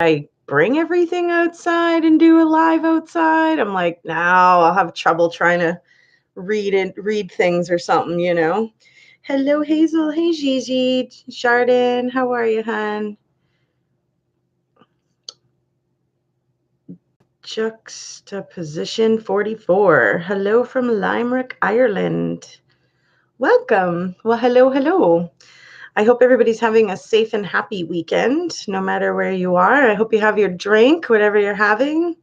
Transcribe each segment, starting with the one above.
I bring everything outside and do a live outside? I'm like, no, I'll have trouble trying to read things or something. Hello, Hazel. Hey, Gigi. Chardon, how are you, hon? Juxtaposition 44. Hello from Limerick, Ireland. Welcome. Well, hello, hello. I hope everybody's having a safe and happy weekend, no matter where you are. I hope you have your drink, whatever you're having.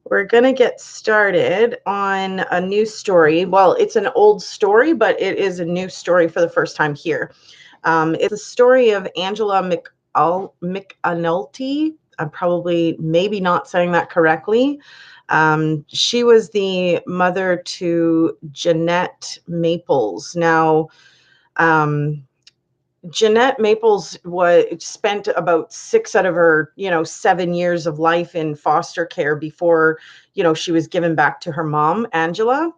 We're going to get started on a new story. Well, it's an old story, but it is a new story for the first time here. It's the story of Angela McAnulty. I'm probably maybe not saying that correctly. She was the mother to Jeanette Maples. Now, Jeanette Maples spent about 6 out of her, 7 years of life in foster care before, she was given back to her mom, Angela.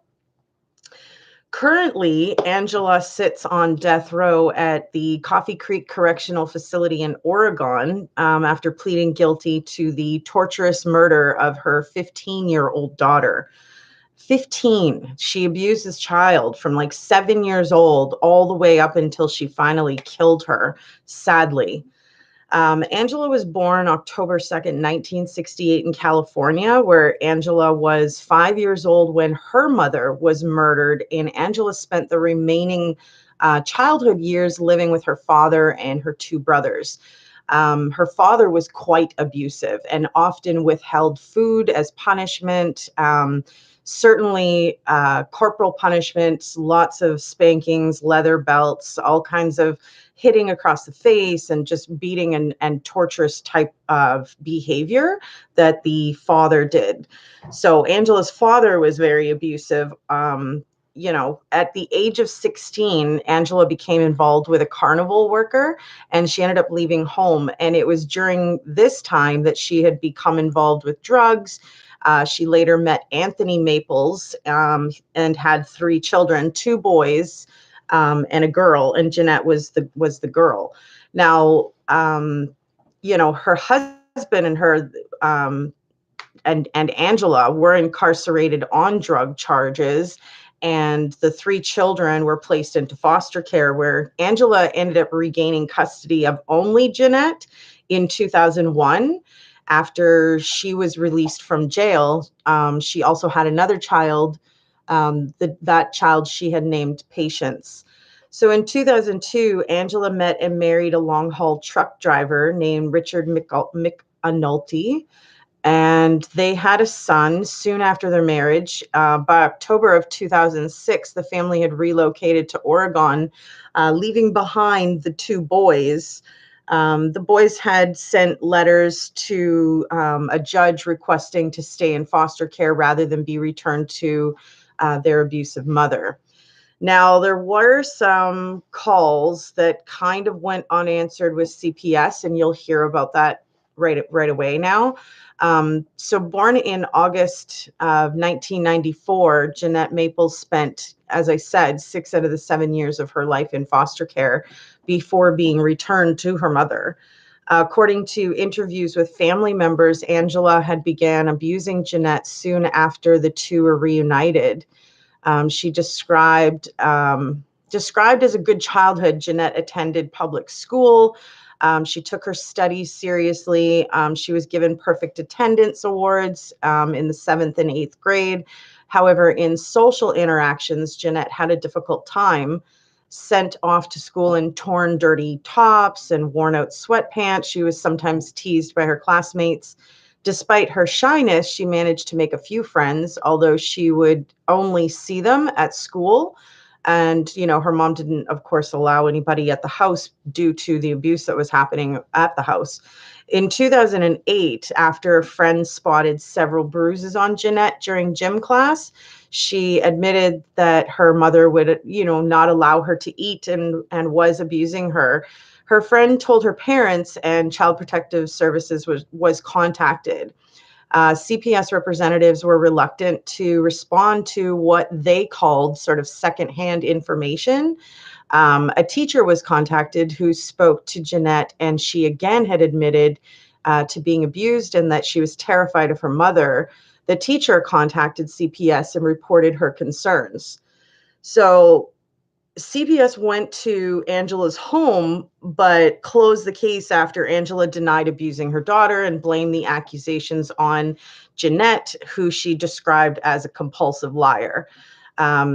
Currently, Angela sits on death row at the Coffee Creek Correctional Facility in Oregon after pleading guilty to the torturous murder of her 15-year-old daughter. 15. She abused this child from like 7 years old all the way up until she finally killed her, sadly. Angela was born October 2nd, 1968 in California, where Angela was 5 years old when her mother was murdered, and Angela spent the remaining childhood years living with her father and her two brothers. Her father was quite abusive and often withheld food as punishment. Certainly corporal punishments, lots of spankings, leather belts, all kinds of hitting across the face and just beating and torturous type of behavior that the father did. So Angela's father was very abusive. At the age of 16, Angela became involved with a carnival worker and she ended up leaving home. And it was during this time that she had become involved with drugs. She later met Anthony Maples and had 3 children, 2 boys and a girl, and Jeanette was the girl. Now, her husband and her and Angela were incarcerated on drug charges, and the 3 children were placed into foster care, where Angela ended up regaining custody of only Jeanette in 2001. After she was released from jail, she also had another child. That child she had named Patience. So in 2002, Angela met and married a long haul truck driver named Richard McAnulty, and they had a son soon after their marriage. By October of 2006, the family had relocated to Oregon, leaving behind the 2 boys. The boys had sent letters to a judge requesting to stay in foster care rather than be returned to their abusive mother. Now, there were some calls that kind of went unanswered with CPS, and you'll hear about that right away now. So born in August of 1994, Jeanette Maples spent, as I said, 6 out of the 7 years of her life in foster care before being returned to her mother. According to interviews with family members, Angela had began abusing Jeanette soon after the 2 were reunited. She described as a good childhood. Jeanette attended public school. She took her studies seriously. She was given perfect attendance awards in the 7th and 8th grade. However, in social interactions, Jeanette had a difficult time. Sent off to school in torn, dirty tops and worn out sweatpants. She was sometimes teased by her classmates. Despite her shyness, she managed to make a few friends, although she would only see them at school. And, her mom didn't, of course, allow anybody at the house due to the abuse that was happening at the house. In 2008, after friends spotted several bruises on Jeanette during gym class, she admitted that her mother would, not allow her to eat and was abusing her. Her friend told her parents, and Child Protective Services was contacted. CPS representatives were reluctant to respond to what they called sort of secondhand information. A teacher was contacted who spoke to Jeanette, and she again had admitted to being abused and that she was terrified of her mother, the teacher contacted CPS and reported her concerns. So CPS went to Angela's home, but closed the case after Angela denied abusing her daughter and blamed the accusations on Jeanette, who she described as a compulsive liar.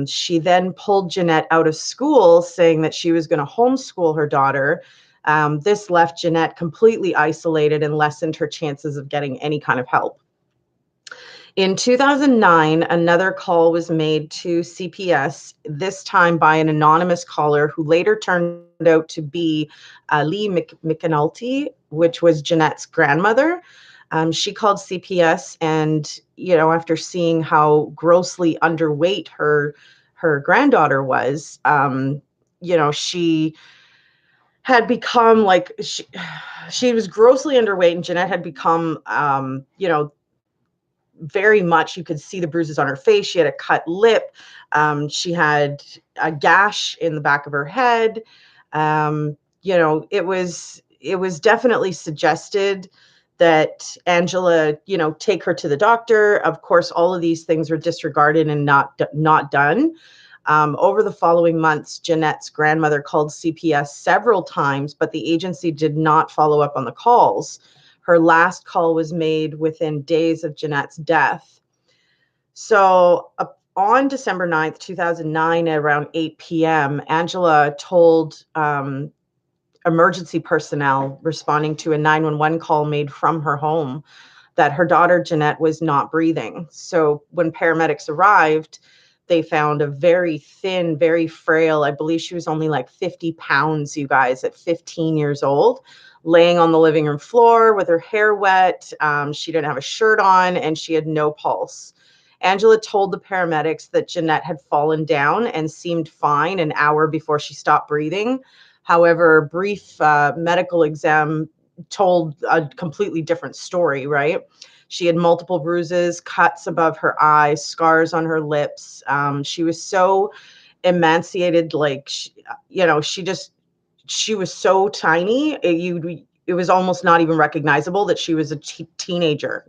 She then pulled Jeanette out of school, saying that she was going to homeschool her daughter. This left Jeanette completely isolated and lessened her chances of getting any kind of help. In 2009, another call was made to CPS, this time by an anonymous caller who later turned out to be Lee McAnulty, which was Jeanette's grandmother. She called CPS, and after seeing how grossly underweight her granddaughter was, she had become like she was grossly underweight, and Jeanette had become very much, you could see the bruises on her face. She had a cut lip. She had a gash in the back of her head. It was definitely suggested that Angela, take her to the doctor. Of course, all of these things were disregarded and not done. Over the following months, Jeanette's grandmother called CPS several times, but the agency did not follow up on the calls. Her last call was made within days of Jeanette's death. So on December 9th, 2009, at around 8 p.m., Angela told emergency personnel responding to a 911 call made from her home that her daughter, Jeanette, was not breathing. So when paramedics arrived, they found a very thin, very frail, I believe she was only like 50 pounds, you guys, at 15 years old, laying on the living room floor with her hair wet. She didn't have a shirt on and she had no pulse. Angela told the paramedics that Jeanette had fallen down and seemed fine an hour before she stopped breathing. However, a brief medical exam told a completely different story, right? She had multiple bruises, cuts above her eyes, scars on her lips. She was so emaciated, like, she was so tiny. It was almost not even recognizable that she was a teenager,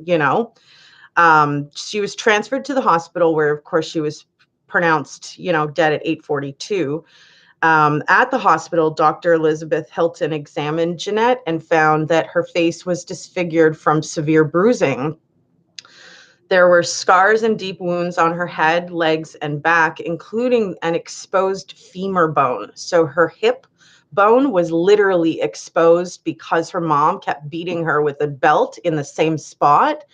She was transferred to the hospital where, of course, she was pronounced, dead at 8:42. At the hospital, Dr. Elizabeth Hilton examined Jeanette and found that her face was disfigured from severe bruising. There were scars and deep wounds on her head, legs, and back, including an exposed femur bone. So her hip bone was literally exposed because her mom kept beating her with a belt in the same spot.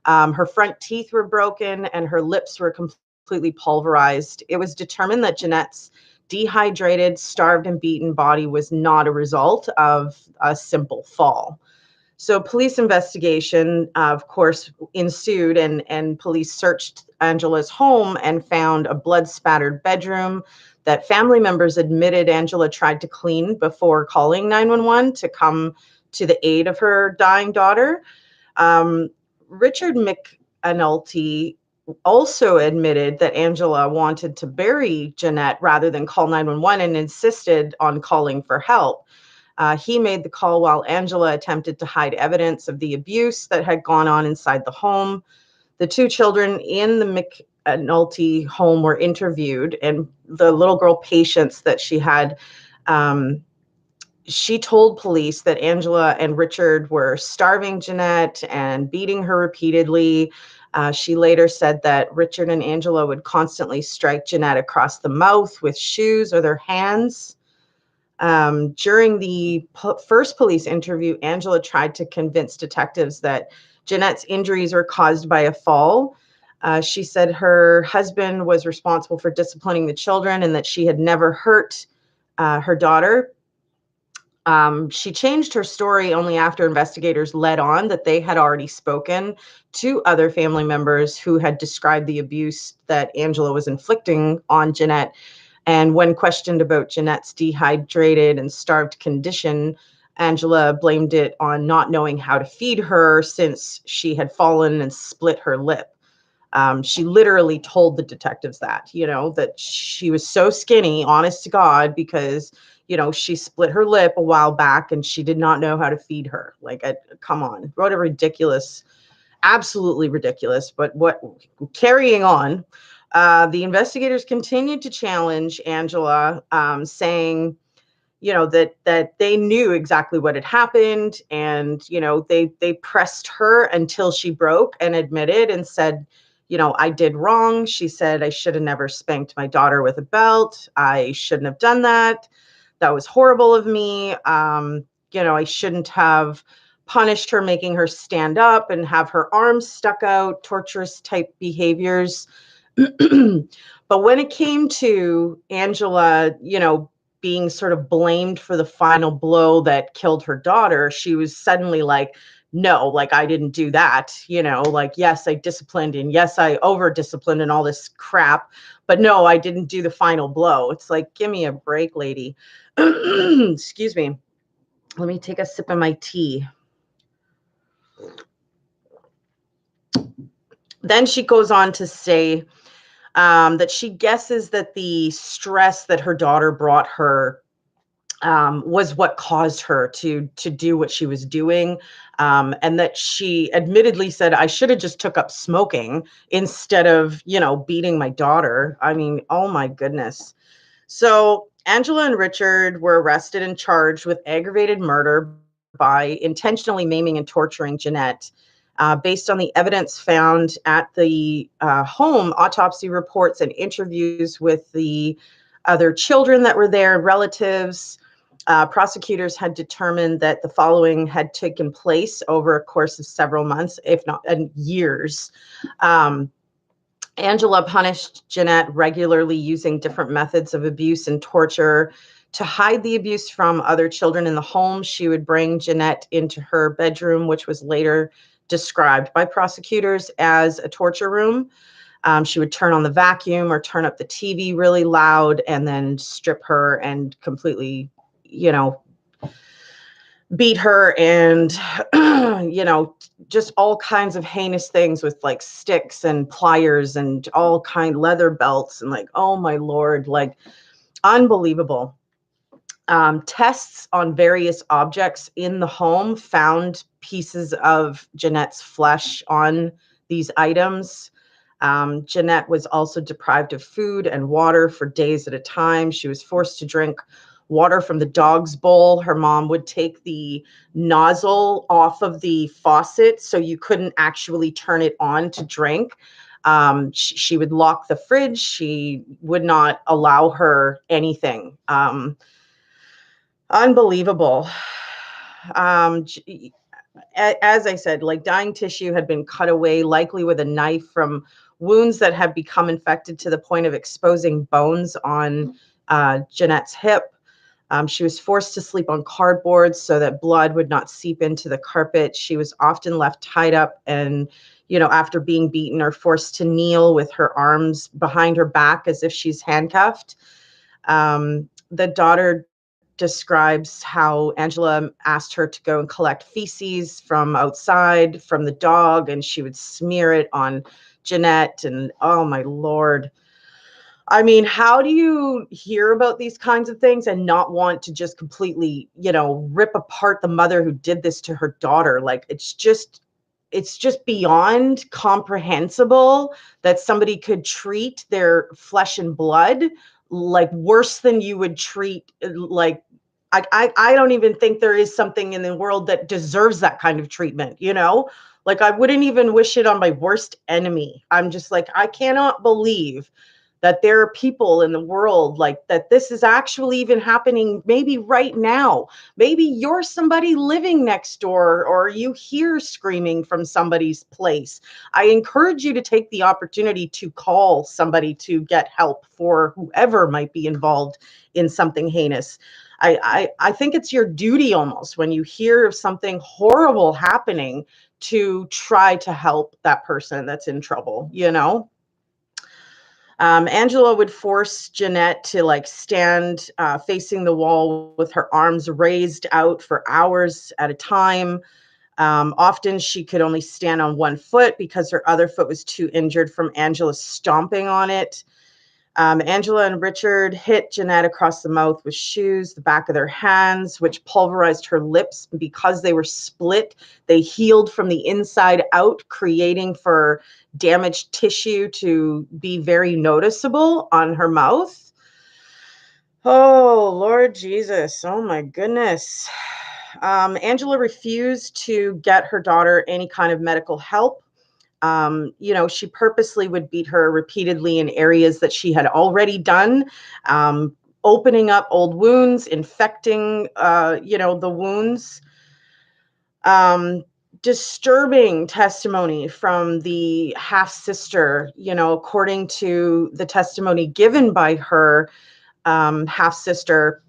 Her front teeth were broken and her lips were completely pulverized. It was determined that Jeanette's dehydrated, starved, and beaten body was not a result of a simple fall. So police investigation, of course, ensued, and police searched Angela's home and found a blood-spattered bedroom that family members admitted Angela tried to clean before calling 911 to come to the aid of her dying daughter. Richard McAnulty also admitted that Angela wanted to bury Jeanette rather than call 911 and insisted on calling for help. He made the call while Angela attempted to hide evidence of the abuse that had gone on inside the home. The two children in the McAnulty home were interviewed, and the little girl Patience that she had, she told police that Angela and Richard were starving Jeanette and beating her repeatedly. She later said that Richard and Angela would constantly strike Jeanette across the mouth with shoes or their hands. During the first police interview, Angela tried to convince detectives that Jeanette's injuries were caused by a fall. She said her husband was responsible for disciplining the children and that she had never hurt her daughter. She changed her story only after investigators led on that they had already spoken to other family members who had described the abuse that Angela was inflicting on Jeanette. And when questioned about Jeanette's dehydrated and starved condition, Angela blamed it on not knowing how to feed her since she had fallen and split her lip. She literally told the detectives that she was so skinny, honest to God, because, she split her lip a while back and she did not know how to feed her. Like, come on, what a ridiculous, absolutely ridiculous. But carrying on, the investigators continued to challenge Angela, saying, that they knew exactly what had happened, and they pressed her until she broke and admitted and said, I did wrong. She said, I should have never spanked my daughter with a belt. I shouldn't have done that. That was horrible of me. I shouldn't have punished her, making her stand up and have her arms stuck out, torturous type behaviors. But when it came to Angela, being sort of blamed for the final blow that killed her daughter, she was suddenly like, no, like, I didn't do that. Like, yes, I disciplined, and yes, I over disciplined and all this crap, but no, I didn't do the final blow. It's like, give me a break, lady. Excuse me. Let me take a sip of my tea. Then she goes on to say that she guesses that the stress that her daughter brought her was what caused her to do what she was doing, and that she admittedly said, I should have just took up smoking instead of beating my daughter. I mean, oh my goodness. So Angela and Richard were arrested and charged with aggravated murder by intentionally maiming and torturing Jeanette. Based on the evidence found at the home, autopsy reports and interviews with the other children that were there, relatives, prosecutors had determined that the following had taken place over a course of several months, if not years. Angela punished Jeanette regularly using different methods of abuse and torture. To hide the abuse from other children in the home, she would bring Jeanette into her bedroom, which was later described by prosecutors as a torture room. She would turn on the vacuum or turn up the TV really loud and then strip her and completely, beat her, and just all kinds of heinous things with like sticks and pliers and all kind leather belts, and like, oh my Lord, like, unbelievable. Tests on various objects in the home found pieces of Jeanette's flesh on these items. Jeanette was also deprived of food and water for days at a time. She was forced to drink water from the dog's bowl. Her mom would take the nozzle off of the faucet so you couldn't actually turn it on to drink. She would lock the fridge. She would not allow her anything. Unbelievable. As I said, like, dying tissue had been cut away, likely with a knife, from wounds that had become infected to the point of exposing bones on Jeanette's hip. She was forced to sleep on cardboard so that blood would not seep into the carpet. She was often left tied up and, after being beaten, or forced to kneel with her arms behind her back as if she's handcuffed. The daughter describes how Angela asked her to go and collect feces from outside from the dog, and she would smear it on Jeanette. And oh my Lord. I mean, how do you hear about these kinds of things and not want to just completely, rip apart the mother who did this to her daughter? Like, it's just beyond comprehensible that somebody could treat their flesh and blood like worse than you would treat, like, I don't even think there is something in the world that deserves that kind of treatment, Like, I wouldn't even wish it on my worst enemy. I'm just like, I cannot believe that there are people in the world like that this is actually even happening, maybe right now. Maybe you're somebody living next door, or you hear screaming from somebody's place. I encourage you to take the opportunity to call somebody to get help for whoever might be involved in something heinous. I think it's your duty almost, when you hear of something horrible happening, to try to help that person that's in trouble, Angela would force Jeanette to like stand facing the wall with her arms raised out for hours at a time. Often she could only stand on one foot because her other foot was too injured from Angela stomping on it. Angela and Richard hit Jeanette across the mouth with shoes, the back of their hands, which pulverized her lips. Because they were split, they healed from the inside out, creating for damaged tissue to be very noticeable on her mouth. Oh, Lord Jesus. Oh, my goodness. Angela refused to get her daughter any kind of medical help. She purposely would beat her repeatedly in areas that she had already done, opening up old wounds, infecting, the wounds. Disturbing testimony from the half sister, according to the testimony given by her half sister.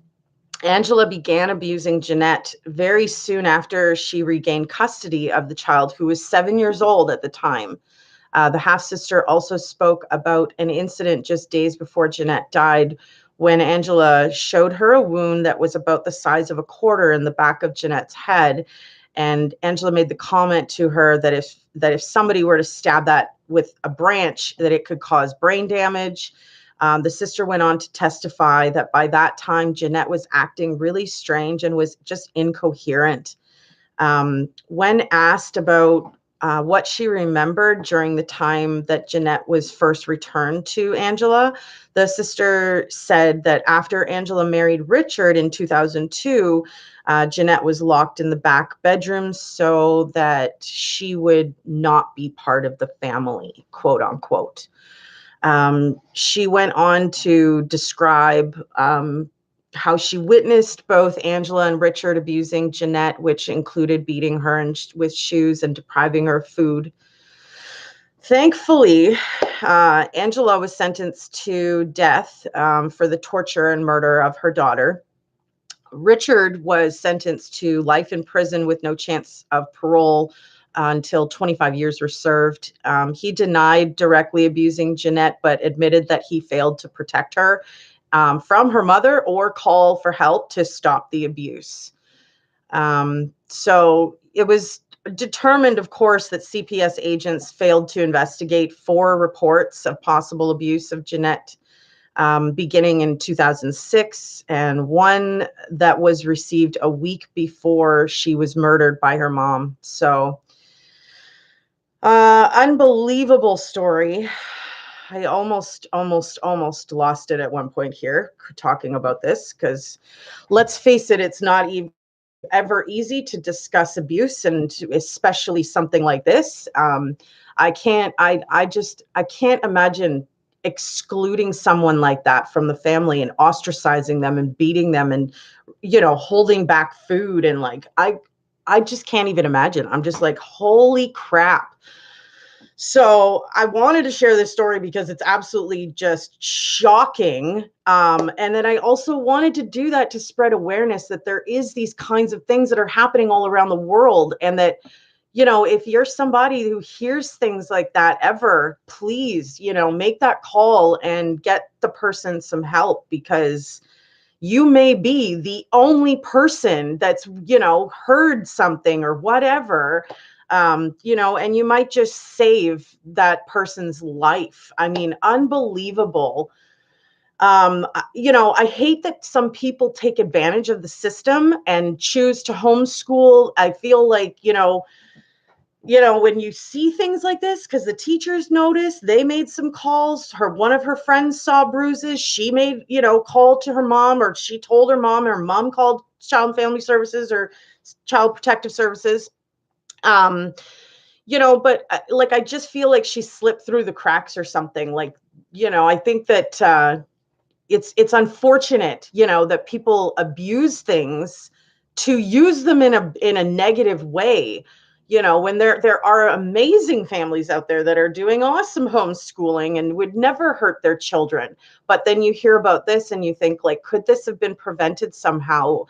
Angela began abusing Jeanette very soon after she regained custody of the child, who was 7 years old at the time. The half-sister also spoke about an incident just days before Jeanette died, when Angela showed her a wound that was about the size of a quarter in the back of Jeanette's head. And Angela made the comment to her that if somebody were to stab that with a branch, that it could cause brain damage. The sister went on to testify that by that time, Jeanette was acting really strange and was just incoherent. When asked about what she remembered during the time that Jeanette was first returned to Angela, the sister said that after Angela married Richard in 2002, Jeanette was locked in the back bedroom so that she would not be part of the family, quote unquote. She went on to describe how she witnessed both Angela and Richard abusing Jeanette, which included beating her with shoes and depriving her of food. Thankfully, Angela was sentenced to death for the torture and murder of her daughter. Richard was sentenced to life in prison with no chance of parole until 25 years were served. He denied directly abusing Jeanette, but admitted that he failed to protect her from her mother or call for help to stop the abuse. So it was determined, of course, that CPS agents failed to investigate 4 reports of possible abuse of Jeanette beginning in 2006, and one that was received a week before she was murdered by her mom. So, unbelievable story. I almost lost it at one point here talking about this, because let's face it, it's not even ever easy to discuss abuse, and especially something like this. I can't imagine excluding someone like that from the family and ostracizing them and beating them and holding back food, and like I just can't even imagine. I'm just like, holy crap. So I wanted to share this story because it's absolutely just shocking. And then I also wanted to do that to spread awareness that there is these kinds of things that are happening all around the world, and that, if you're somebody who hears things like that ever, please, make that call and get the person some help, because you may be the only person that's, heard something or whatever, and you might just save that person's life. I mean, unbelievable. I hate that some people take advantage of the system and choose to homeschool. I feel like, when you see things like this, because the teachers noticed, they made some calls. One of her friends saw bruises. She made, called to her mom, or she told her mom called Child and Family Services or Child Protective Services. But like, I just feel like she slipped through the cracks or something. Like, I think that it's unfortunate, that people abuse things to use them in a negative way. When there are amazing families out there that are doing awesome homeschooling and would never hurt their children. But then you hear about this and you think, like, could this have been prevented somehow?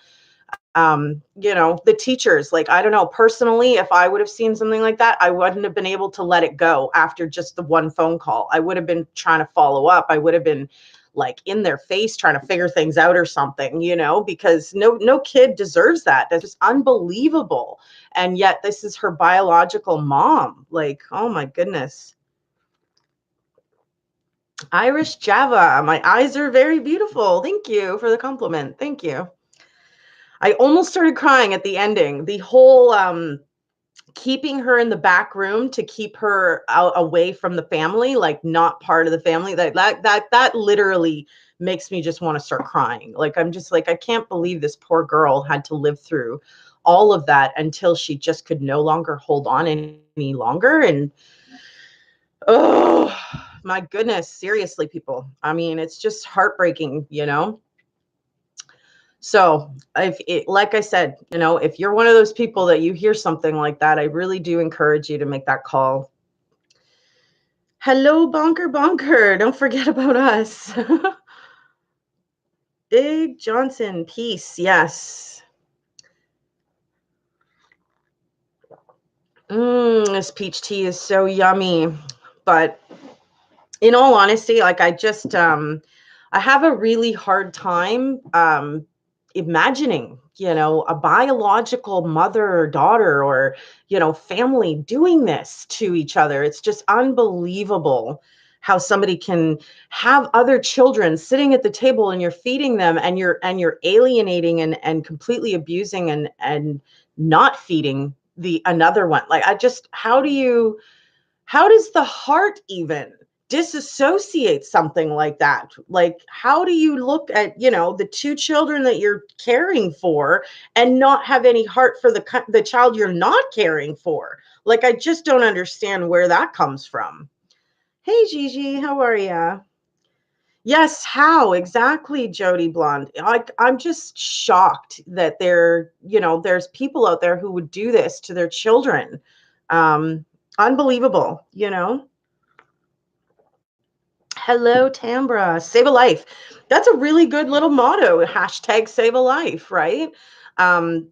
The teachers, like, I don't know, personally, if I would have seen something like that, I wouldn't have been able to let it go after just the one phone call. I would have been trying to follow up. I would have been like in their face trying to figure things out or something, because no kid deserves that. That's just unbelievable. And yet this is her biological mom. Like, oh my goodness. Irish Java. My eyes are very beautiful. Thank you for the compliment. Thank you. I almost started crying at the ending. The whole keeping her in the back room to keep her out away from the family, like not part of the family. That literally makes me just want to start crying. Like I'm just like I can't believe this poor girl had to live through all of that until she just could no longer hold on any longer. And oh my goodness, seriously, people. I mean, it's just heartbreaking, you know? So, if it, like I said, you know, if you're one of those people that you hear something like that, I really do encourage you to make that call. Hello, Bonker Bonker. Don't forget about us. Big Johnson, peace. Yes. This peach tea is so yummy. But in all honesty, like I have a really hard time imagining, you know, a biological mother or daughter or, you know, family doing this to each other. It's just unbelievable how somebody can have other children sitting at the table and you're feeding them and you're alienating and completely abusing and not feeding the another one. Like I just how does the heart even disassociate something like that? Like, how do you look at, you know, the two children that you're caring for and not have any heart for the child you're not caring for? Like, I just don't understand where that comes from. Hey, Gigi, how are ya? Yes, how exactly, Jody Blonde? I'm just shocked that you know, there's people out there who would do this to their children. Um, Unbelievable, you know? Hello, Tambra. Save a life. That's a really good little motto. Hashtag save a life, right? Um,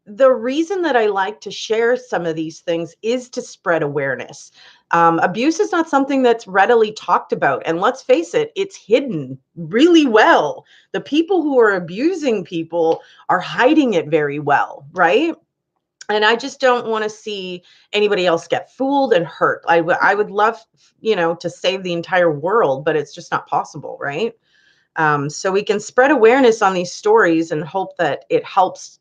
the reason that I like to share some of these things is to spread awareness. Abuse is not something that's readily talked about. And let's face it, it's hidden really well. The people who are abusing people are hiding it very well, right? And I just don't want to see anybody else get fooled and hurt. I would love, you know, to save the entire world, but it's just not possible, right? So we can spread awareness on these stories and hope that it helps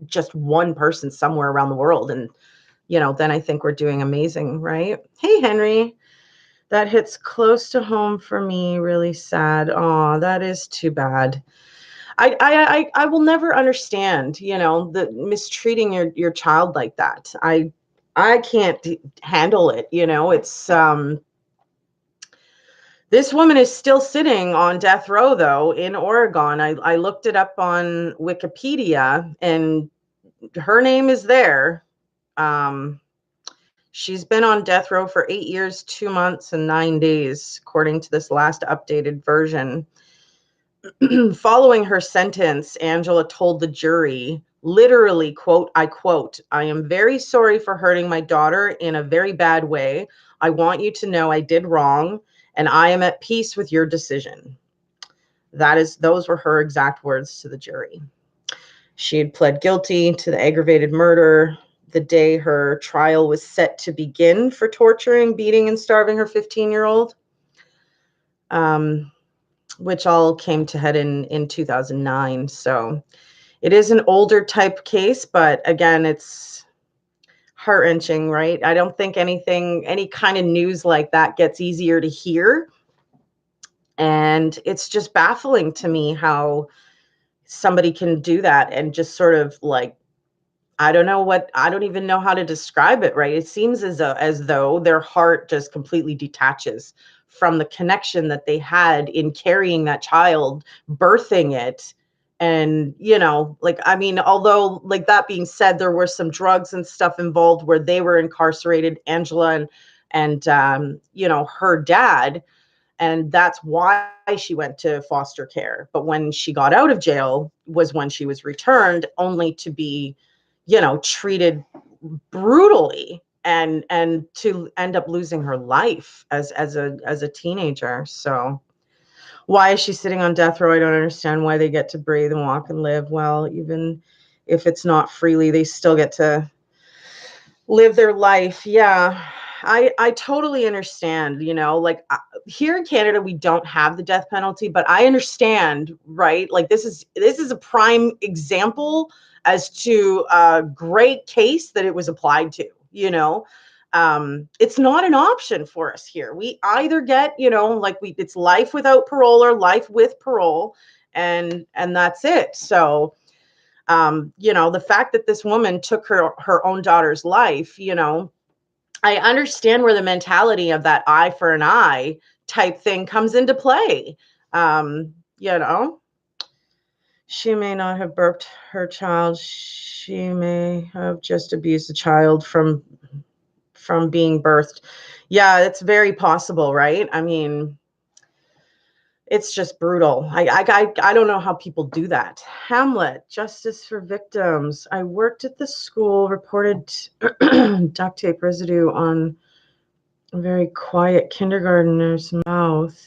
just one person somewhere around the world. And, you know, then I think we're doing amazing, right? Hey, Henry, that hits close to home for me. Really sad. Oh, that is too bad. I will never understand, you know, the mistreating your child like that. I can't handle it, you know. It's this woman is still sitting on death row though in Oregon. I looked it up on Wikipedia and her name is there. Um She's been on death row for 8 years, 2 months and 9 days according to this last updated version. Following her sentence, Angela told the jury, literally, quote, I quote, I am very sorry for hurting my daughter in a very bad way. I want you to know I did wrong and I am at peace with your decision. Those were her exact words to the jury. She had pled guilty to the aggravated murder the day her trial was set to begin for torturing, beating, and starving her 15-year-old. Which all came to head in 2009. So it is an older type case, but again, it's heart-wrenching, right? I don't think any kind of news like that gets easier to hear. And it's just baffling to me how somebody can do that and just sort of like, I don't even know how to describe it, right? It seems as though their heart just completely detaches from the connection that they had in carrying that child, birthing it. And, you know, like, I mean, although, like, that being said, there were some drugs and stuff involved where they were incarcerated, Angela and you know, her dad, and that's why she went to foster care. But when she got out of jail was when she was returned, only to be, you know, treated brutally and to end up losing her life as a teenager. So why is she sitting on death row? I don't understand why they get to breathe and walk and live. Well, even if it's not freely, they still get to live their life. Yeah. I totally understand, like here in Canada we don't have the death penalty, but I understand, right? Like this is a prime example as to a great case that it was applied to, it's not an option for us here. We either get, like it's life without parole or life with parole, and that's it. So the fact that this woman took her own daughter's life, I understand where the mentality of that eye for an eye type thing comes into play. Um, you know, she may not have burped her child. She may have just abused the child from being birthed. Yeah, it's very possible, right? I mean, it's just brutal. I don't know how people do that. Hamlet, justice for victims. I worked at the school, reported duct tape residue on a very quiet kindergartner's mouth.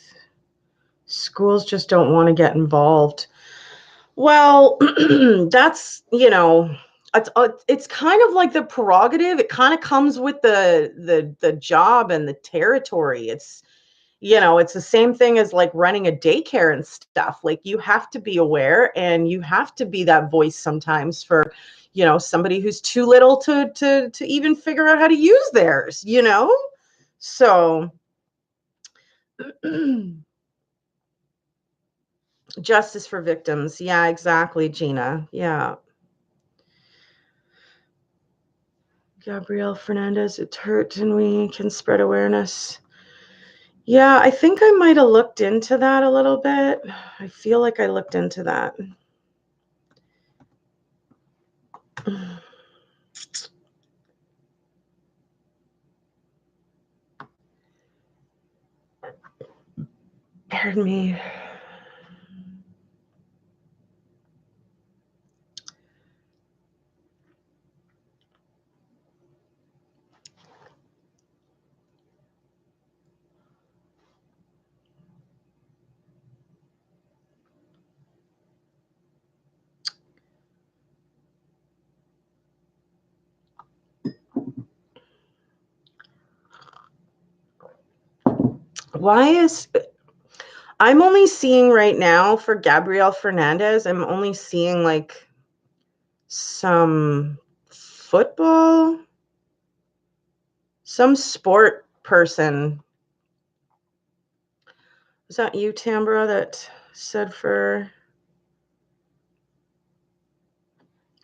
Schools just don't want to get involved. Well, that's, it's kind of like the prerogative. It kind of comes with the job and the territory. It's the same thing as like running a daycare and stuff. Like you have to be aware and you have to be that voice sometimes for, somebody who's too little to even figure out how to use theirs, So justice for victims. Yeah, exactly, Gina. Yeah. Gabrielle Fernandez, it hurt and we can spread awareness. Yeah, I think I might have looked into that a little bit. I feel like I looked into that. Pardon me. I'm only seeing right now for Gabrielle Fernandez, I'm only seeing like some football, some sport person. Was that you, Tambra, that said for?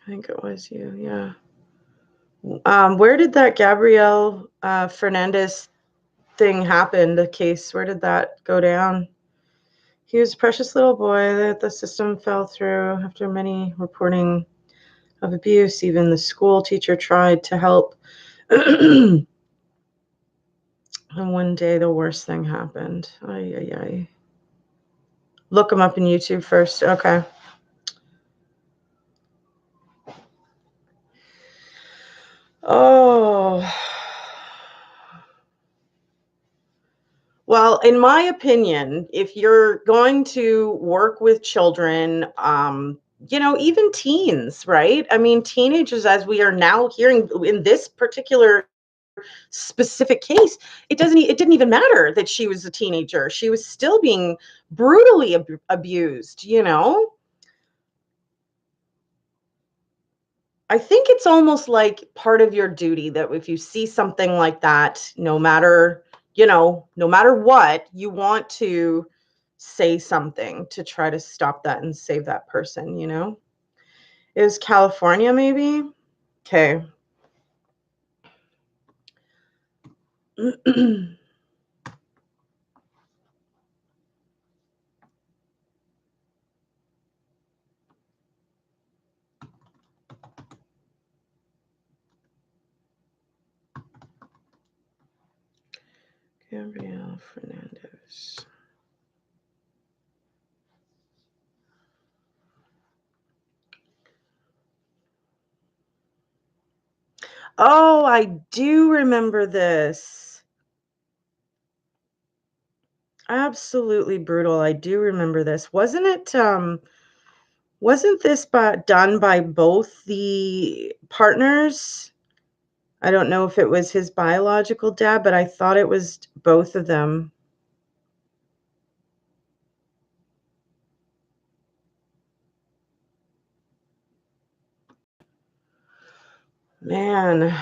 I think it was you, yeah. Where did that Gabrielle Fernandez thing happen? The case, where did that go down? He was a precious little boy that the system fell through after many reporting of abuse. Even the school teacher tried to help. And one day the worst thing happened. Ay, ay, ay. Look him up in YouTube first. Okay. Oh. Well, in my opinion, if you're going to work with children, even teens, right? I mean, teenagers, as we are now hearing in this particular specific case, it didn't even matter that she was a teenager. She was still being brutally abused, I think it's almost like part of your duty that if you see something like that, no matter what, you want to say something to try to stop that and save that person. Is California maybe? Okay. Gabrielle Fernandez. Oh, I do remember this. Absolutely brutal. I do remember this. Wasn't this done by both the partners? I don't know if it was his biological dad, but I thought it was both of them. Man.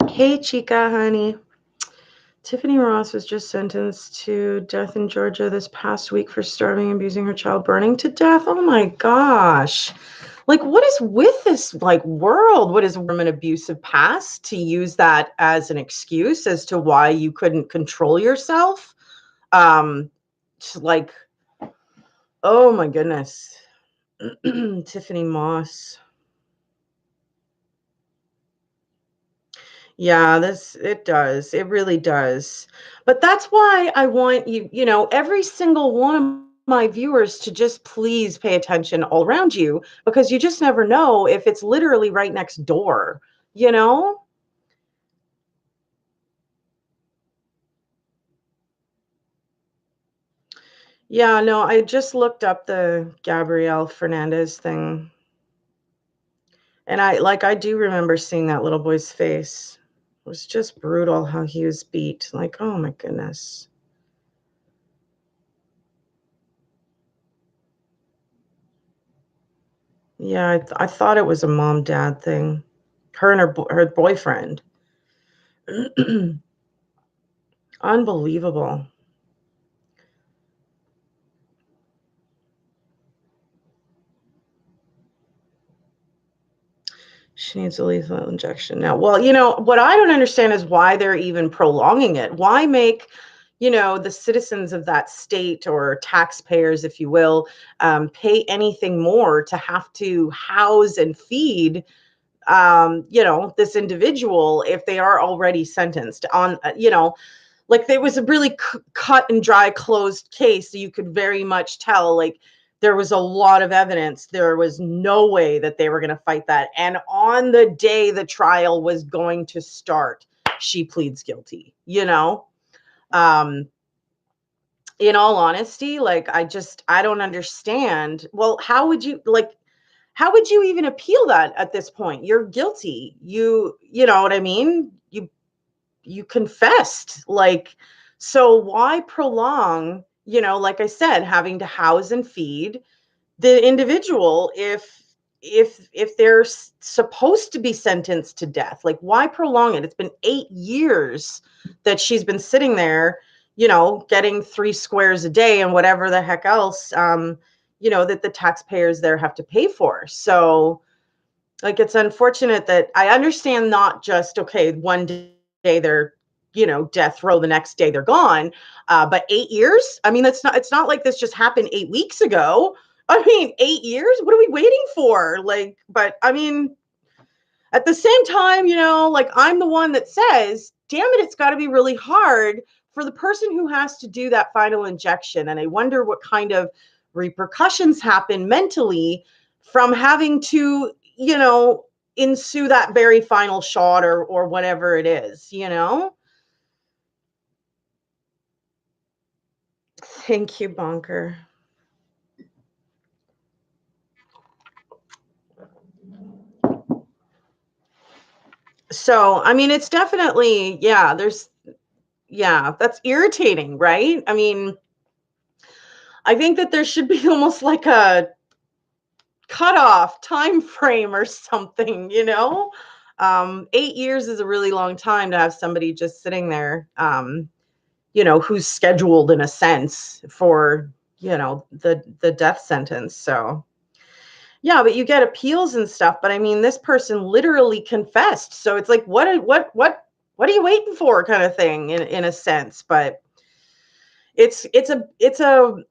Hey, Chica, honey. Tiffany Ross was just sentenced to death in Georgia this past week for starving and abusing her child, burning to death. Oh my gosh. Like, what is with this like world? What is an abusive past to use that as an excuse as to why you couldn't control yourself? Like, oh my goodness. Tiffany Moss. Yeah, it does. It really does. But that's why I want you, every single one of my viewers to just please pay attention all around you because you just never know if it's literally right next door, you know? Yeah, no, I just looked up the Gabrielle Fernandez thing. And I do remember seeing that little boy's face. It was just brutal how he was beat. Like, oh my goodness. Yeah, I thought it was a mom-dad thing. Her and her boyfriend. Unbelievable. She needs a lethal injection now. Well, what I don't understand is why they're even prolonging it. Why make, the citizens of that state or taxpayers, if you will, pay anything more to have to house and feed this individual if they are already sentenced on, like there was a really cut and dry closed case. So you could very much tell, like, there was a lot of evidence. There was no way that they were going to fight that. And on the day the trial was going to start, she pleads guilty, Um, in all honesty, like, I don't understand. Well, how would you even appeal that at this point? You're guilty. You know what I mean? You confessed. Like, so why prolong, like I said, having to house and feed the individual if they're supposed to be sentenced to death? Like, why prolong it? It's been 8 years that she's been sitting there, getting 3 squares a day and whatever the heck else, that the taxpayers there have to pay for. So, like, it's unfortunate that I understand not just, okay, one day they're, death row, the next day they're gone. But 8 years? I mean, it's not like this just happened 8 weeks ago. I mean, 8 years? What are we waiting for? Like, but I mean, at the same time, like, I'm the one that says, damn it, it's got to be really hard for the person who has to do that final injection. And I wonder what kind of repercussions happen mentally from having to, ensue that very final shot or whatever it is. Thank you, Bonker. So, I mean, it's definitely, yeah, that's irritating, right? I mean, I think that there should be almost like a cutoff time frame or something. 8 years is a really long time to have somebody just sitting there, who's scheduled in a sense for, the death sentence. So yeah, but you get appeals and stuff. But I mean, this person literally confessed. So it's like, what are you waiting for, kind of thing, in a sense. But it's an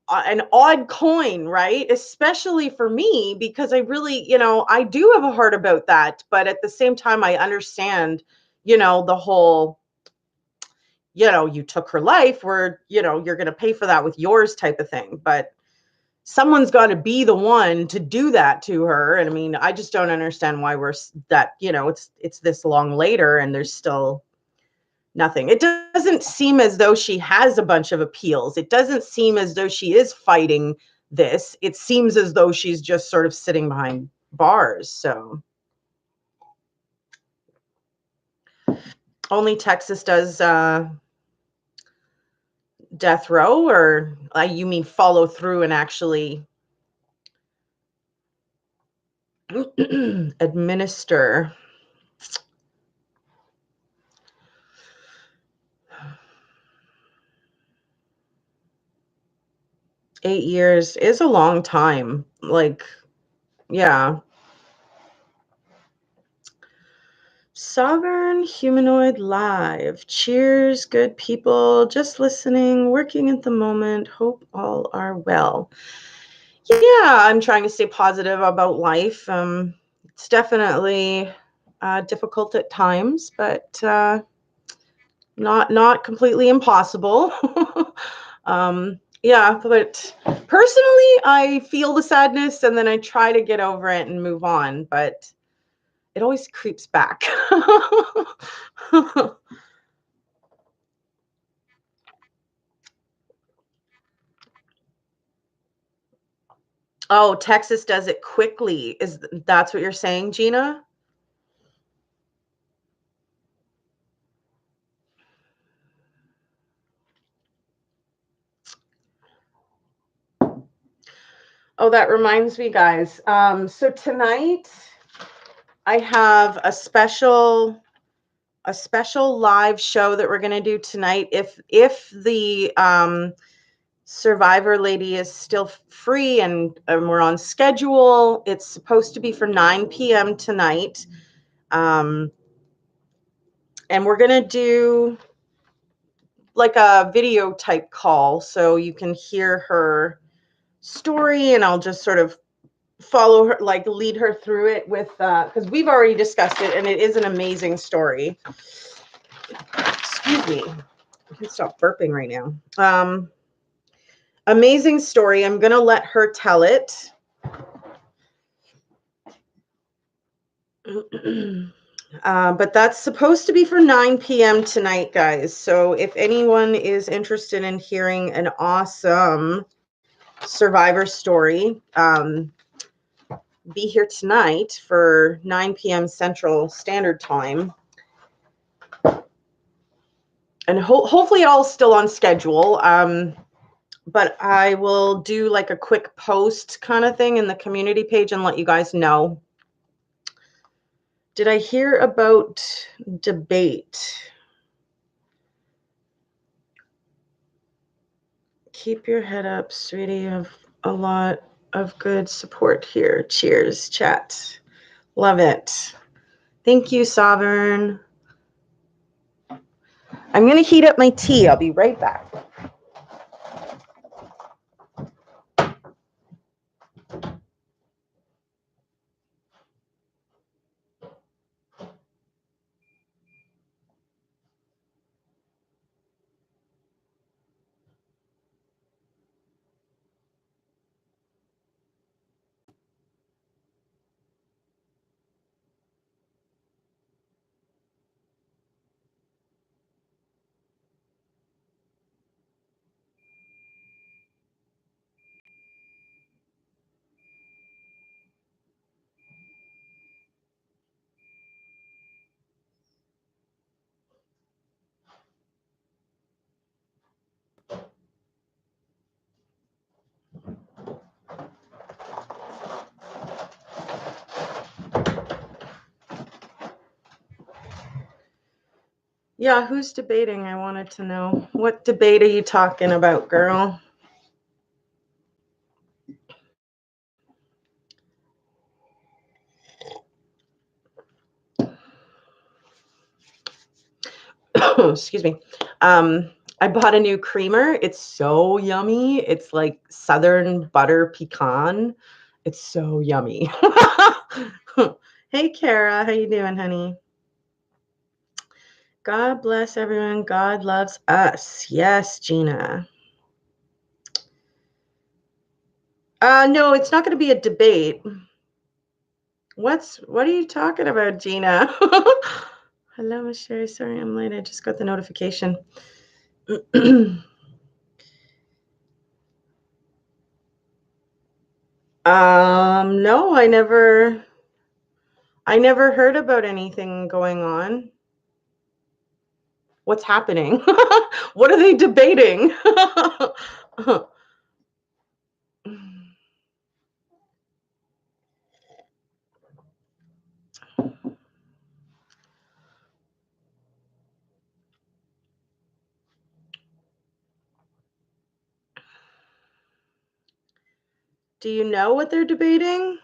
odd coin, right? Especially for me, because I really, I do have a heart about that, but at the same time I understand, the whole, you took her life, where, you're going to pay for that with yours, type of thing. But someone's got to be the one to do that to her. And I mean, I just don't understand why it's this long later and there's still nothing. It doesn't seem as though she has a bunch of appeals. It doesn't seem as though she is fighting this. It seems as though she's just sort of sitting behind bars. So only Texas does death row, or you mean follow through and actually administer? Eight years is a long time. Like, yeah. Sovereign Humanoid Live. Cheers, good people. Just listening, working at the moment. Hope all are well. Yeah, I'm trying to stay positive about life. It's definitely difficult at times, but not completely impossible. Yeah, but personally, I feel the sadness and then I try to get over it and move on, but it always creeps back. Oh, Texas does it quickly. That's what you're saying, Gina? Oh, that reminds me, guys. So tonight I have a special live show that we're going to do tonight. If the Survivor lady is still free and we're on schedule, it's supposed to be for 9 p.m. tonight. And we're going to do like a video type call so you can hear her story, and I'll just sort of follow her, like lead her through it with because we've already discussed it and it is an amazing story. Excuse me, I can stop burping right now. Amazing story. I'm gonna let her tell it. But that's supposed to be for 9 p.m. tonight, guys. So if anyone is interested in hearing an awesome Survivor story, be here tonight for 9 p.m. Central Standard Time. And hopefully it all's still on schedule. But I will do like a quick post kind of thing in the community page and let you guys know. Did I hear about debate? Keep your head up, sweetie. You have a lot of good support here. Cheers, chat. Love it. Thank you, Sovereign. I'm going to heat up my tea. I'll be right back. Yeah, who's debating? I wanted to know. What debate are you talking about, girl? Excuse me. I bought a new creamer. It's so yummy. It's like Southern butter pecan. It's so yummy. Hey, Kara. How you doing, honey? God bless everyone. God loves us. Yes, Gina. No, it's not going to be a debate. What are you talking about, Gina? Hello, Miss Sherry. Sorry I'm late. I just got the notification. No, I never heard about anything going on. What's happening? What are they debating? Do you know what they're debating?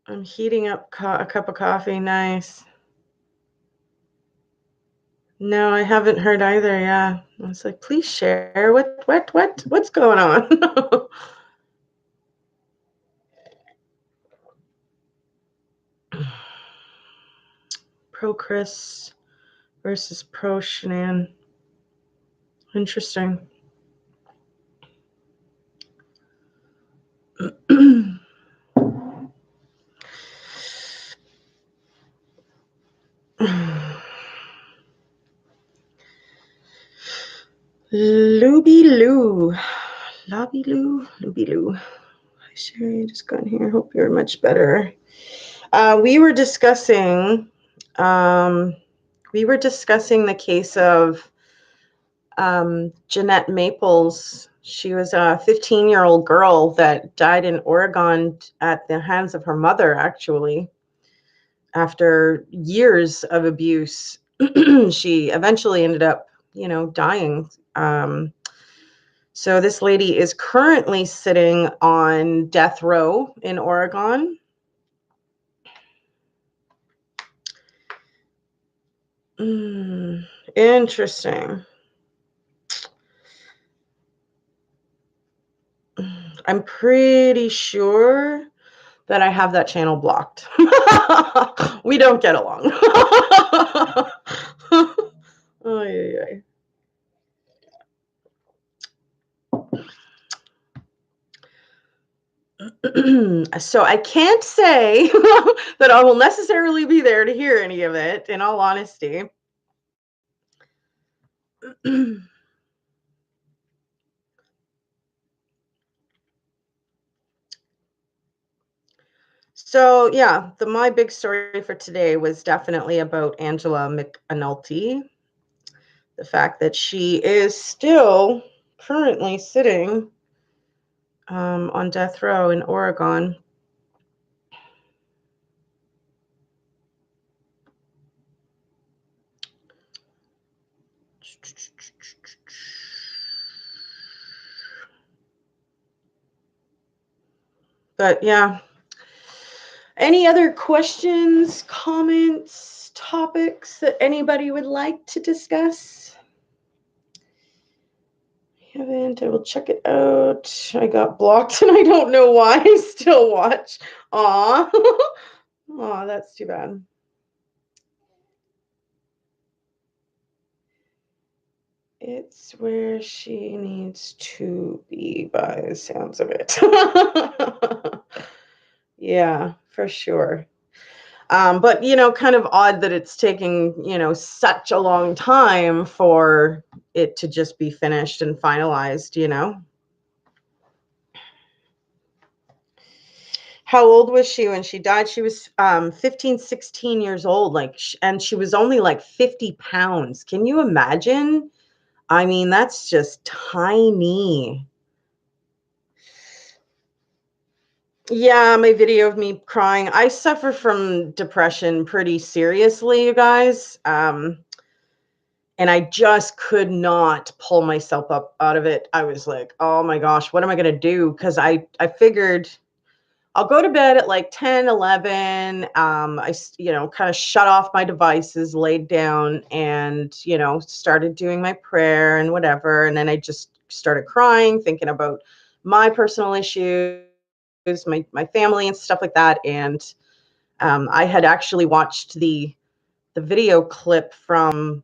I'm heating up a cup of coffee. Nice. No, I haven't heard either. Yeah. I was like, please share. What's going on? Pro Chris versus pro Shanann. Interesting. Looby Loo. Lobby Loo. Looby Loo. Hi, Sherry. I just got in here. Hope you're much better. We were discussing the case of Jeanette Maples. She was a 15-year-old girl that died in Oregon at the hands of her mother, actually, after years of abuse. She eventually ended up, dying. So this lady is currently sitting on death row in Oregon. Interesting. I'm pretty sure that I have that channel blocked. We don't get along. Ay. So I can't say that I will necessarily be there to hear any of it, in all honesty. So yeah, my big story for today was definitely about Angela McAnulty. The fact that she is still currently sitting on death row in Oregon. But yeah. Any other questions, comments, topics that anybody would like to discuss? I haven't. I will check it out. I got blocked and I don't know why. I still watch. Aw. Aw, that's too bad. It's where she needs to be by the sounds of it. Yeah, for sure. But kind of odd that it's taking, such a long time for it to just be finished and finalized. How old was she when she died? She was 15, 16 years old, and she was only like 50 pounds. Can you imagine? I mean, that's just tiny. Yeah, my video of me crying. I suffer from depression pretty seriously, you guys. And I just could not pull myself up out of it. I was like, "Oh my gosh, what am I going to do?" Cuz I figured I'll go to bed at like 10, 11. Kind of shut off my devices, laid down and, started doing my prayer and whatever, and then I just started crying, thinking about my personal issues, my family and stuff like that. And I had actually watched the video clip from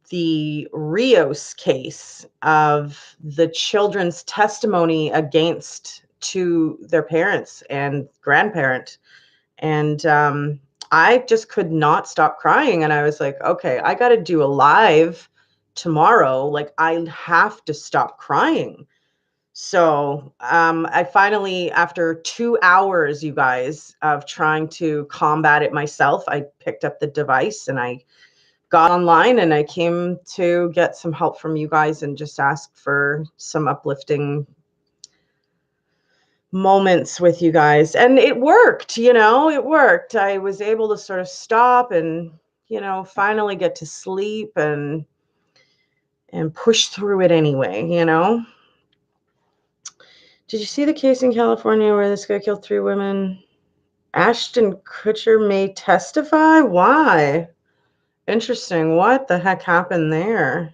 the Rios case of the children's testimony against to their parents and grandparent. And I just could not stop crying. And I was like, okay, I got to do a live tomorrow. Like, I have to stop crying. So I finally, after 2 hours, you guys, of trying to combat it myself, I picked up the device and I got online and I came to get some help from you guys and just ask for some uplifting moments with you guys. And it worked, it worked. I was able to sort of stop and, finally get to sleep and push through it anyway. Did you see the case in California where this guy killed 3 women? Ashton Kutcher may testify? Why? Interesting. What the heck happened there?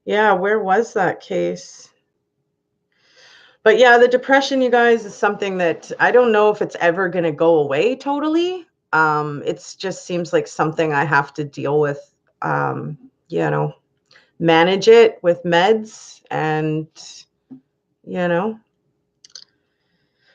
Yeah, where was that case? But yeah, the depression, you guys, is something that I don't know if it's ever going to go away totally. It just seems like something I have to deal with, um, you know, manage it with meds and, you know,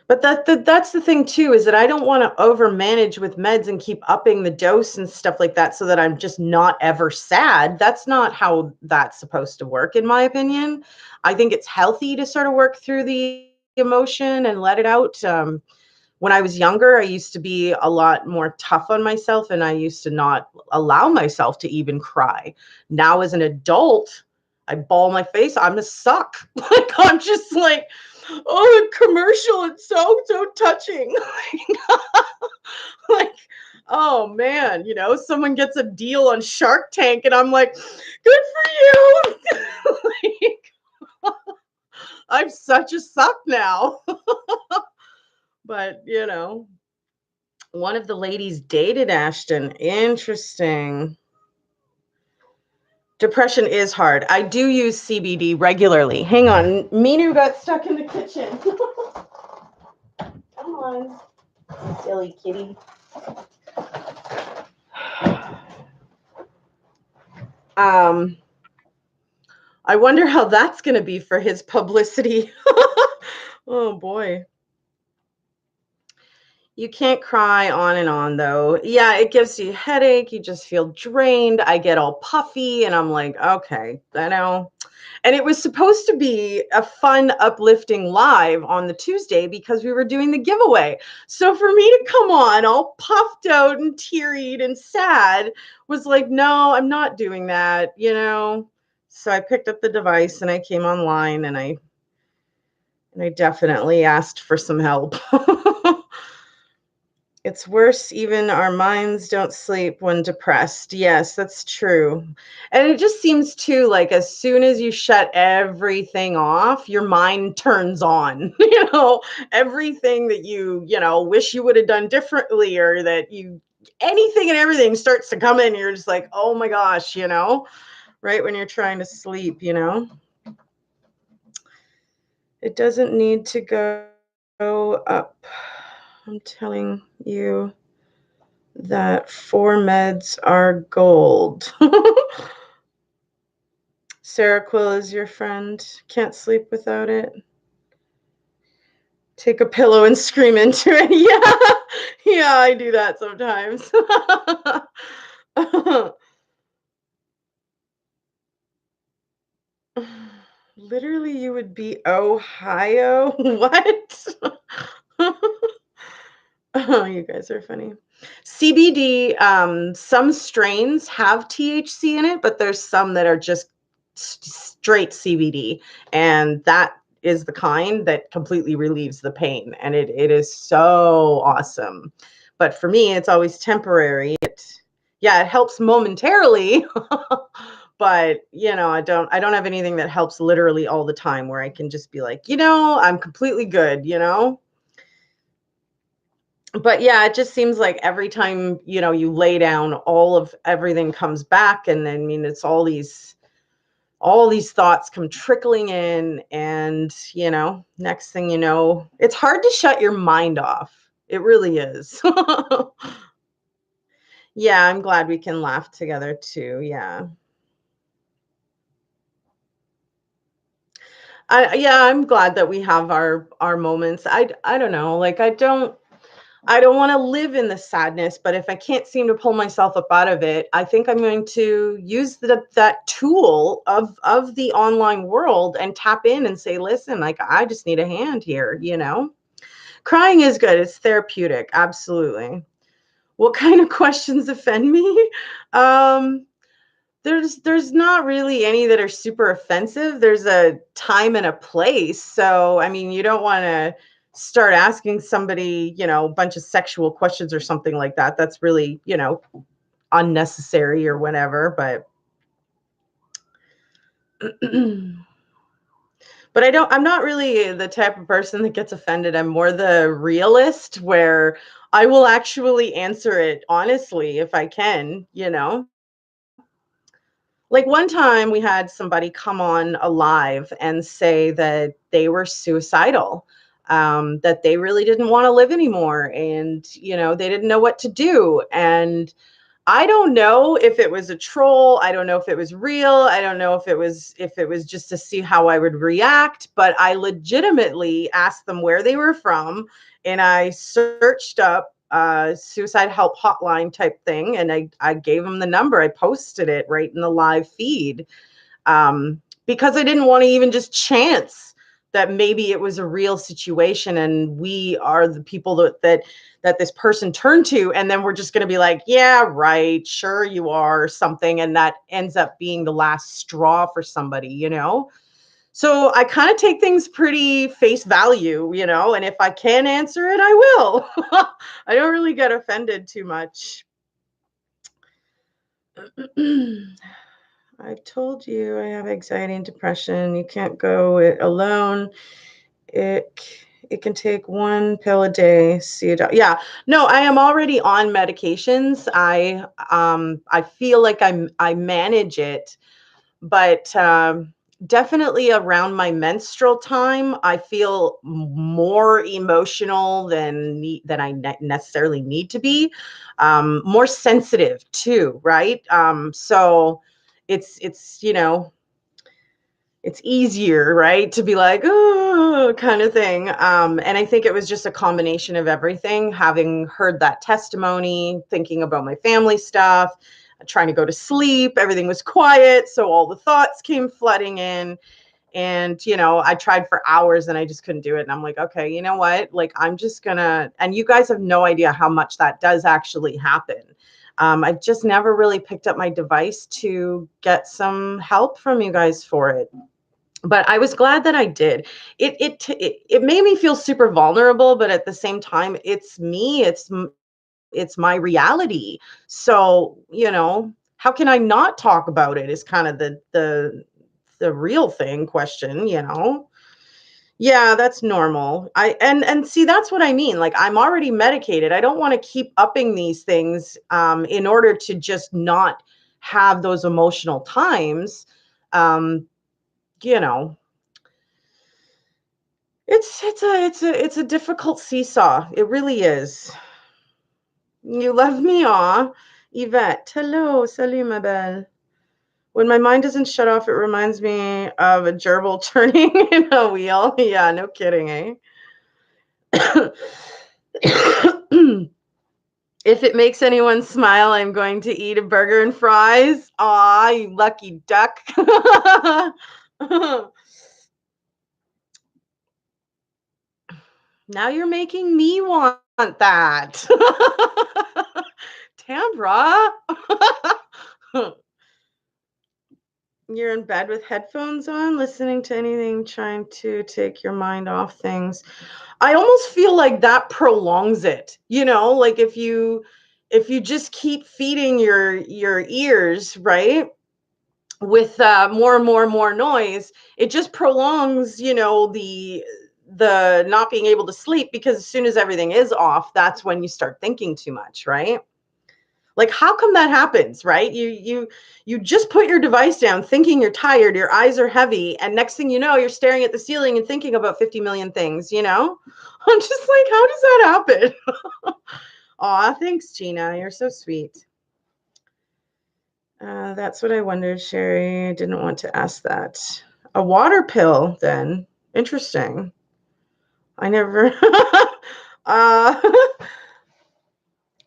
but that's the thing too, is that I don't want to over manage with meds and keep upping the dose and stuff like that so that I'm just not ever sad. That's not how that's supposed to work, in my opinion. I think it's healthy to sort of work through the emotion and let it out. When I was younger, I used to be a lot more tough on myself and I used to not allow myself to even cry. Now, as an adult, I bawl my face. I'm a suck. Like, I'm just like, oh, the commercial, it's so touching. Like, oh man, someone gets a deal on Shark Tank and I'm like, good for you. Like, I'm such a suck now. But one of the ladies dated Ashton. Interesting. Depression is hard. I do use CBD regularly. Hang on. Minu got stuck in the kitchen. Come on, silly kitty. I wonder how that's going to be for his publicity. Oh boy. You can't cry on and on, though. Yeah, it gives you a headache. You just feel drained. I get all puffy, and I'm like, okay, I know. And it was supposed to be a fun, uplifting live on the Tuesday because we were doing the giveaway. So for me to come on all puffed out and teary-eyed and sad was like, no, I'm not doing that. So I picked up the device and I came online and I definitely asked for some help. It's worse, even our minds don't sleep when depressed. Yes, that's true. And it just seems too like as soon as you shut everything off, your mind turns on. Everything that you wish you would have done differently or that anything and everything starts to come in. You're just like, oh my gosh, right when you're trying to sleep. It doesn't need to go up. I'm telling you that 4 meds are gold. Seroquel is your friend. Can't sleep without it. Take a pillow and scream into it. Yeah, I do that sometimes. Literally, you would be Ohio. What? Oh, you guys are funny. CBD, some strains have THC in it, but there's some that are just straight CBD, and that is the kind that completely relieves the pain, and it is so awesome. But for me, it's always temporary. Yeah, it helps momentarily, but I don't have anything that helps literally all the time where I can just be like, I'm completely good. But yeah, it just seems like every time, you lay down, all of everything comes back. And then, I mean, it's all these thoughts come trickling in. And, next thing you know, it's hard to shut your mind off. It really is. Yeah, I'm glad we can laugh together too. Yeah. Yeah, I'm glad that we have our moments. I don't know, like I don't want to live in the sadness, but if I can't seem to pull myself up out of it, I think I'm going to use that tool of the online world and tap in and say, listen, like I just need a hand here, you know? Crying is good. It's therapeutic. Absolutely. What kind of questions offend me? Um, there's not really any that are super offensive. There's a time and a place. So, I mean, you don't want to start asking somebody, a bunch of sexual questions or something like that. That's really, unnecessary or whatever, but but I'm not really the type of person that gets offended. I'm more the realist where I will actually answer it honestly if I can, you know? Like one time we had somebody come on alive and say that they were suicidal, that they really didn't want to live anymore and, they didn't know what to do. And I don't know if it was a troll. I don't know if it was real. I don't know if it was just to see how I would react, but I legitimately asked them where they were from and I searched up suicide help hotline type thing and I gave them the number. I posted it right in the live feed because I didn't want to even just chance that maybe it was a real situation and we are the people that this person turned to and then we're just going to be like, yeah, right, sure you are, or something, and that ends up being the last straw for somebody, so I kind of take things pretty face value, and if I can answer it, I will. I don't really get offended too much. I've told you I have anxiety and depression. You can't go it alone. It can take one pill a day. See a doc. Yeah. No, I am already on medications. I feel like I manage it, but definitely around my menstrual time, I feel more emotional than I necessarily need to be. More sensitive too, right? So it's easier, right, to be like, oh, kind of thing. And I think it was just a combination of everything, having heard that testimony, thinking about my family stuff, trying to go to sleep, everything was quiet, so all the thoughts came flooding in. And I tried for hours and I just couldn't do it, and I'm like, okay, you know what, like I'm just gonna, and you guys have no idea how much that does actually happen. I've just never really picked up my device to get some help from you guys for it, but I was glad that I did. It made me feel super vulnerable, but at the same time, it's me. It's my reality. So how can I not talk about it? Is kind of the real thing question. Yeah, that's normal. And see, that's what I mean. Like I'm already medicated. I don't want to keep upping these things in order to just not have those emotional times. Um, you know it's a difficult seesaw. It really is. You love me, aw. Yvette, hello, salut, ma belle. When my mind doesn't shut off, it reminds me of a gerbil turning in a wheel. Yeah, no kidding, eh? If it makes anyone smile, I'm going to eat a burger and fries. Aw, you lucky duck. Now you're making me want that. Tambra. You're in bed with headphones on, listening to anything, trying to take your mind off things. I almost feel like that prolongs it. Like if you just keep feeding your ears, right? With more and more and more noise, it just prolongs, the not being able to sleep, because as soon as everything is off, that's when you start thinking too much, right? Like how come that happens, right? You just put your device down thinking you're tired, your eyes are heavy, and next thing you know, you're staring at the ceiling and thinking about 50 million things. I'm just like, how does that happen? Aw, thanks, Gina. You're so sweet. That's what I wondered, Sherry. I didn't want to ask that. A water pill then. Interesting. I never uh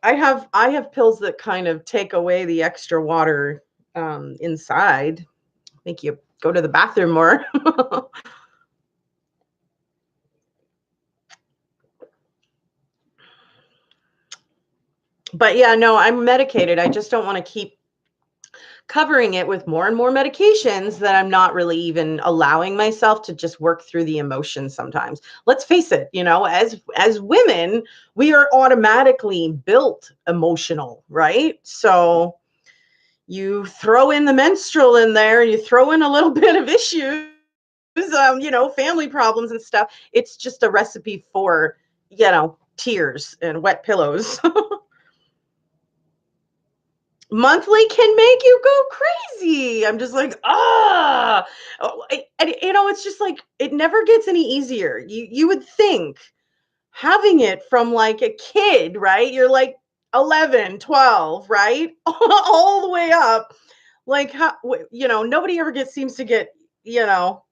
I have pills that kind of take away the extra water inside, make you go to the bathroom more. But yeah, no, I'm medicated. I just don't want to keep covering it with more and more medications that I'm not really even allowing myself to just work through the emotions sometimes. Let's face it, as women, we are automatically built emotional, right? So you throw in the menstrual in there, you throw in a little bit of issues, family problems and stuff. It's just a recipe for, tears and wet pillows. Monthly can make you go crazy. I'm just like, ah, and it's just like it never gets any easier. You would think having it from like a kid, right? You're like 11, 12, right? All the way up. Like how nobody ever seems to you know,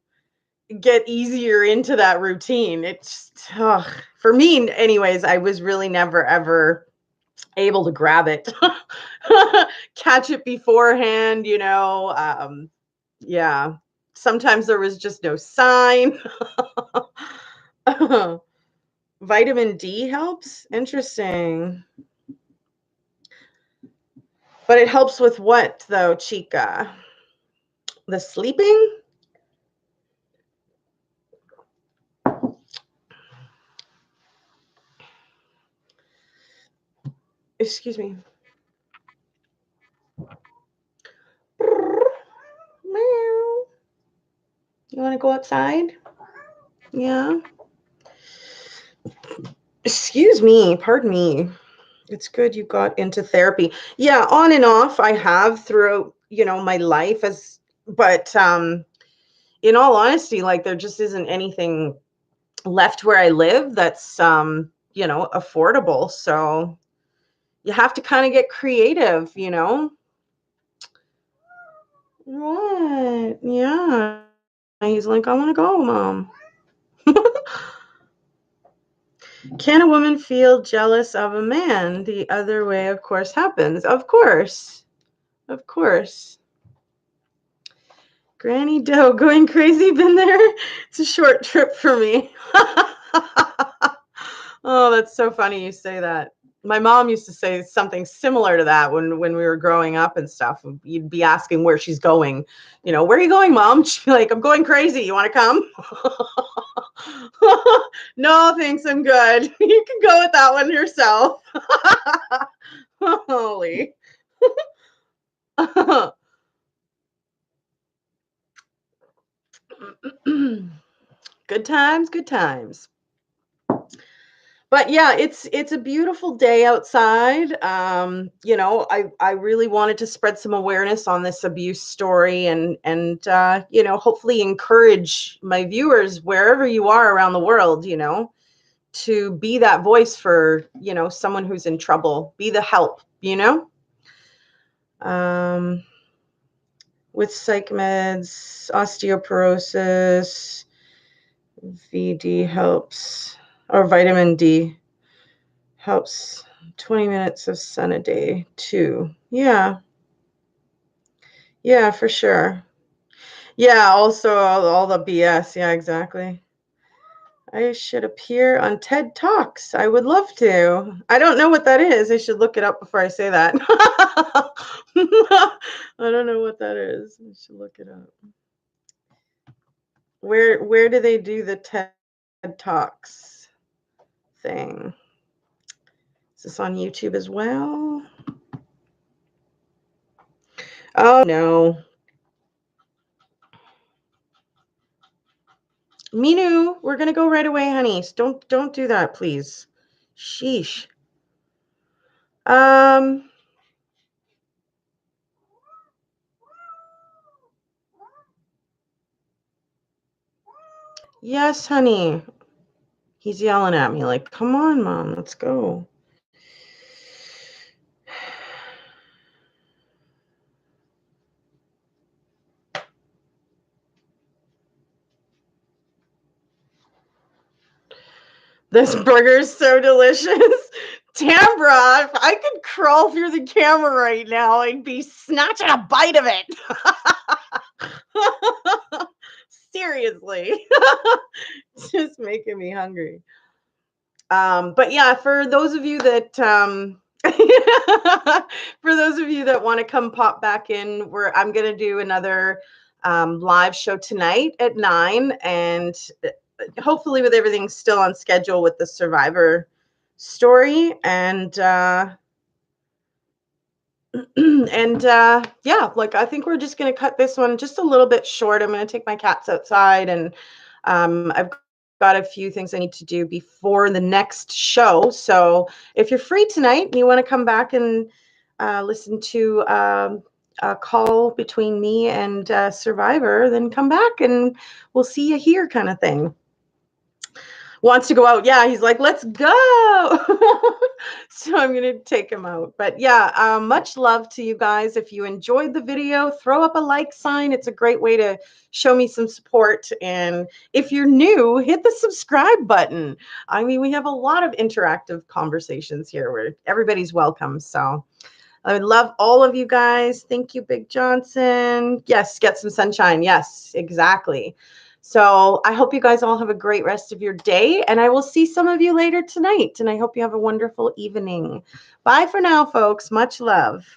get easier into that routine. It's for me anyways, I was really never ever able to grab it, catch it beforehand, yeah. Sometimes there was just no sign. Vitamin D helps? Interesting. But it helps with what though, Chica? The sleeping? Excuse me. Meow. You want to go outside? Yeah. Excuse me. Pardon me. It's good you got into therapy. Yeah, on and off I have throughout, my life but in all honesty, like there just isn't anything left where I live that's affordable. So you have to kind of get creative. What? Yeah. He's like, I want to go, Mom. Can a woman feel jealous of a man? The other way, of course, happens. Of course. Of course. Granny Doe going crazy, been there? It's a short trip for me. Oh, that's so funny you say that. My mom used to say something similar to that when we were growing up and stuff. You'd be asking where she's going. Where are you going, Mom? She'd be like, I'm going crazy. You want to come? No, thanks. I'm good. You can go with that one yourself. Holy. Good times, good times. But yeah, it's a beautiful day outside. I really wanted to spread some awareness on this abuse story and hopefully encourage my viewers wherever you are around the world, to be that voice for, someone who's in trouble, be the help. Um, with psych meds, osteoporosis, VD helps, or vitamin D helps. 20 minutes of sun a day too. Yeah. Yeah, for sure. Yeah, also all the BS. Yeah, exactly. I should appear on TED Talks. I would love to. I don't know what that is. I should look it up before I say that. I don't know what that is. I should look it up. Where do they do the TED Talks thing? Is this on YouTube as well? Oh no. Minu, we're gonna go right away, honey. Don't do that, please. Sheesh. Um, yes, honey. He's yelling at me like, come on, Mom, let's go. This burger is so delicious. Tambra, if I could crawl through the camera right now, I'd be snatching a bite of it. Seriously. It's just making me hungry. But yeah, for those of you that for those of you that want to come pop back in, I'm gonna do another live show tonight at 9, and hopefully with everything still on schedule with the Survivor story. And yeah, like I think we're just gonna cut this one just a little bit short. I'm gonna take my cats outside, and I've got a few things I need to do before the next show. So if you're free tonight and you want to come back and listen to a call between me and Survivor, then come back and we'll see you here, kind of thing. Wants to go out. Yeah, he's like, let's go. So I'm going to take him out. But yeah, much love to you guys. If you enjoyed the video, throw up a like sign. It's a great way to show me some support. And if you're new, hit the subscribe button. I mean, we have a lot of interactive conversations here where everybody's welcome. So I would love all of you guys. Thank you, Big Johnson. Yes, get some sunshine. Yes, exactly. So I hope you guys all have a great rest of your day, and I will see some of you later tonight. And I hope you have a wonderful evening. Bye for now, folks. Much love.